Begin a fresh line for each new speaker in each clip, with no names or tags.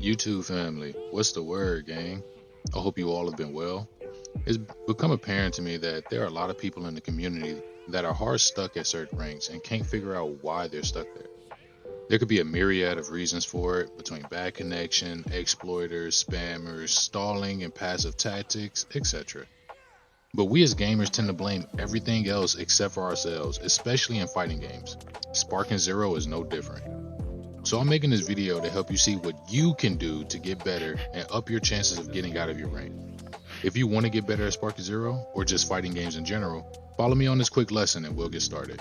YouTube family, what's the word, gang? I hope you all have been well. It's become apparent to me that there are a lot of people in the community that are hard stuck at certain ranks and can't figure out why they're stuck there. There could be a myriad of reasons for it, between bad connection, exploiters, spammers, stalling and passive tactics, etc. But we as gamers tend to blame everything else except for ourselves, especially in fighting games. Sparking Zero is no different. So I'm making this video to help you see what you can do to get better and up your chances of getting out of your rank. If you want to get better at Sparking Zero, or just fighting games in general, follow me on this quick lesson and we'll get started.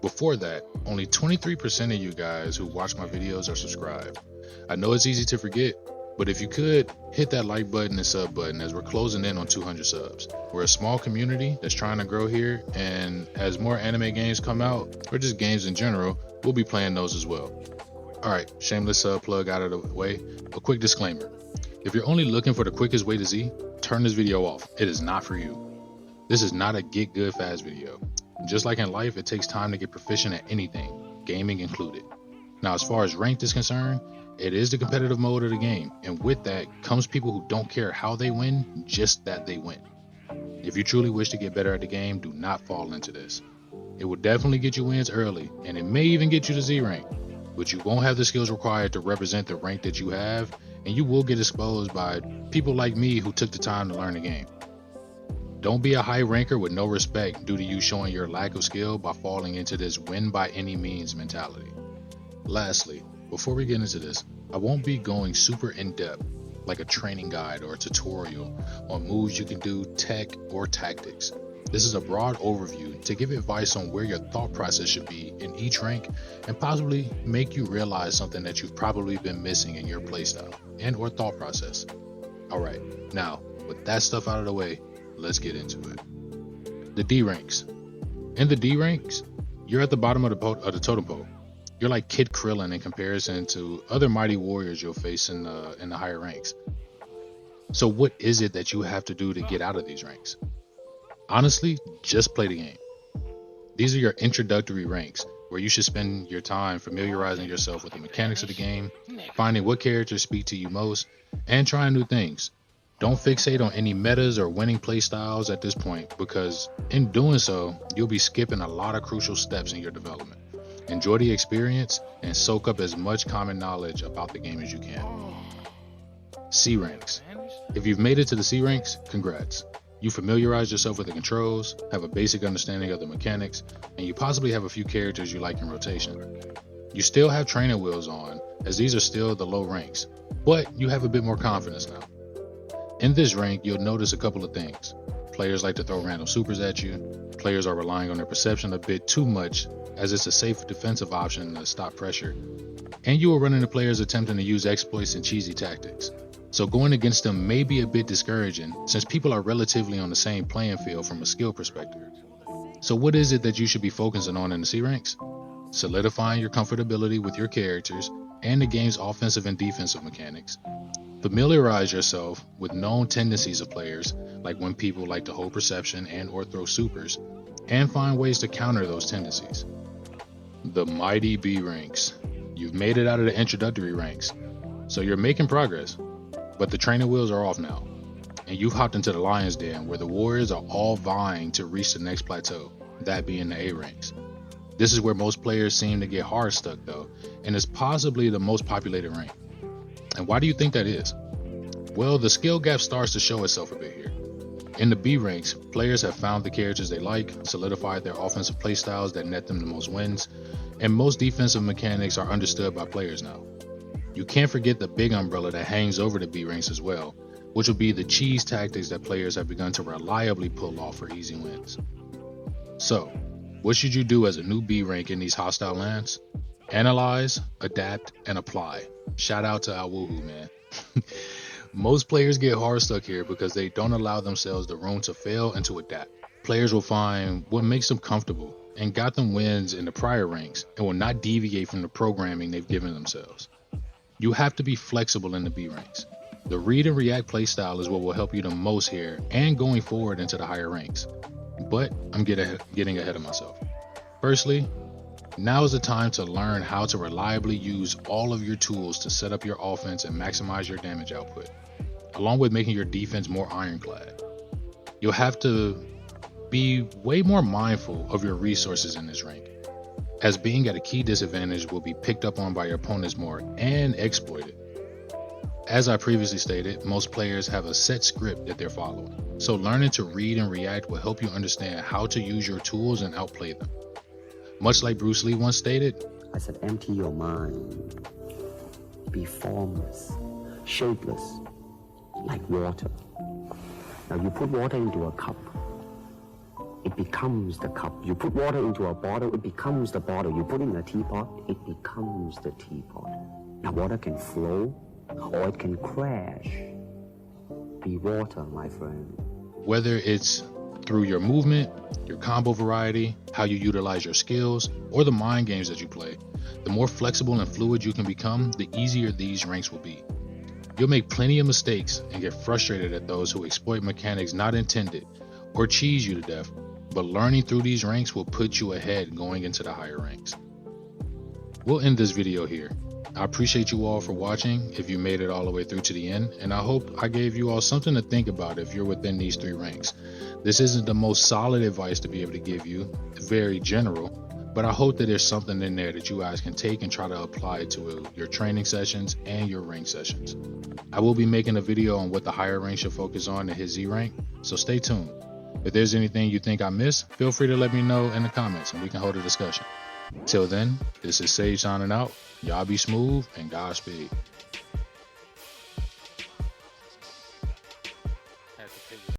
Before that, only 23% of you guys who watch my videos are subscribed. I know it's easy to forget, but if you could, hit that like button and sub button as we're closing in on 200 subs. We're a small community that's trying to grow here, and as more anime games come out, or just games in general, we'll be playing those as well. Alright, shameless plug out of the way. A quick disclaimer. If you're only looking for the quickest way to Z, turn this video off. It is not for you. This is not a get good fast video. Just like in life, it takes time to get proficient at anything, gaming included. Now, as far as ranked is concerned, it is the competitive mode of the game, and with that comes people who don't care how they win, just that they win. If you truly wish to get better at the game, do not fall into this. It will definitely get you wins early, and it may even get you to Z rank, but you won't have the skills required to represent the rank that you have, and you will get exposed by people like me who took the time to learn the game. Don't be a high ranker with no respect due to you showing your lack of skill by falling into this win by any means mentality. Lastly, before we get into this, I won't be going super in depth like a training guide or a tutorial on moves you can do, tech, or tactics. This is a broad overview to give advice on where your thought process should be in each rank and possibly make you realize something that you've probably been missing in your playstyle and or thought process. Alright, now with that stuff out of the way, let's get into it. The D ranks. In the D ranks, you're at the bottom of the totem pole. You're like Kid Krillin in comparison to other mighty warriors you'll face in the higher ranks. So what is it that you have to do to get out of these ranks? Honestly, just play the game. These are your introductory ranks, where you should spend your time familiarizing yourself with the mechanics of the game, finding what characters speak to you most, and trying new things. Don't fixate on any metas or winning playstyles at this point, because in doing so, you'll be skipping a lot of crucial steps in your development. Enjoy the experience and soak up as much common knowledge about the game as you can. C ranks. If you've made it to the C ranks, congrats. You familiarize yourself with the controls, have a basic understanding of the mechanics, and you possibly have a few characters you like in rotation. You still have training wheels on, as these are still the low ranks, but you have a bit more confidence now. In this rank, you'll notice a couple of things. Players like to throw random supers at you. Players are relying on their perception a bit too much, as it's a safe defensive option to stop pressure. And you will run into players attempting to use exploits and cheesy tactics. So going against them may be a bit discouraging, since people are relatively on the same playing field from a skill perspective. So what is it that you should be focusing on in the C ranks? Solidifying your comfortability with your characters and the game's offensive and defensive mechanics. Familiarize yourself with known tendencies of players, like when people like to hold perception and or throw supers, and find ways to counter those tendencies. The mighty B ranks. You've made it out of the introductory ranks, so you're making progress, but the training wheels are off now, and you've hopped into the Lion's Den where the warriors are all vying to reach the next plateau, that being the A ranks. This is where most players seem to get hard stuck though, and is possibly the most populated rank. And why do you think that is? Well, the skill gap starts to show itself a bit here. In the B ranks, players have found the characters they like, solidified their offensive playstyles that net them the most wins, and most defensive mechanics are understood by players now. You can't forget the big umbrella that hangs over the B ranks as well, which will be the cheese tactics that players have begun to reliably pull off for easy wins. So, what should you do as a new B rank in these hostile lands? Analyze, adapt, and apply. Shout out to Awuhu, man. Most players get hard stuck here because they don't allow themselves the room to fail and to adapt. Players will find what makes them comfortable and got them wins in the prior ranks and will not deviate from the programming they've given themselves. You have to be flexible in the B ranks. The read and react playstyle is what will help you the most here and going forward into the higher ranks. But I'm getting ahead of myself. Firstly, Now is the time to learn how to reliably use all of your tools to set up your offense and maximize your damage output, along with making your defense more ironclad. You'll have to be way more mindful of your resources in this rank, as being at a key disadvantage will be picked up on by your opponents more and exploited. As I previously stated, most players have a set script that they're following, so learning to read and react will help you understand how to use your tools and outplay them. Much like Bruce Lee once stated,
I said, empty your mind. Be formless, shapeless, like water. Now you put water into a cup, it becomes the cup. You put water into a bottle, it becomes the bottle. You put it in a teapot, it becomes the teapot. Now water can flow or it can crash. Be water, my friend.
whether it's through your movement, your combo variety, how you utilize your skills, or the mind games that you play, the more flexible and fluid you can become, the easier these ranks will be. You'll make plenty of mistakes and get frustrated at those who exploit mechanics not intended or cheese you to death, but learning through these ranks will put you ahead going into the higher ranks. We'll end this video here. I appreciate you all for watching if you made it all the way through to the end, and I hope I gave you all something to think about if you're within these 3 ranks. This isn't the most solid advice to be able to give you, very general, but I hope that there's something in there that you guys can take and try to apply to your training sessions and your rank sessions. I will be making a video on what the higher rank should focus on in his Z rank, so stay tuned. If there's anything you think I missed, feel free to let me know in the comments and we can hold a discussion. Till then, this is Sage signing out. Y'all be smooth and Godspeed.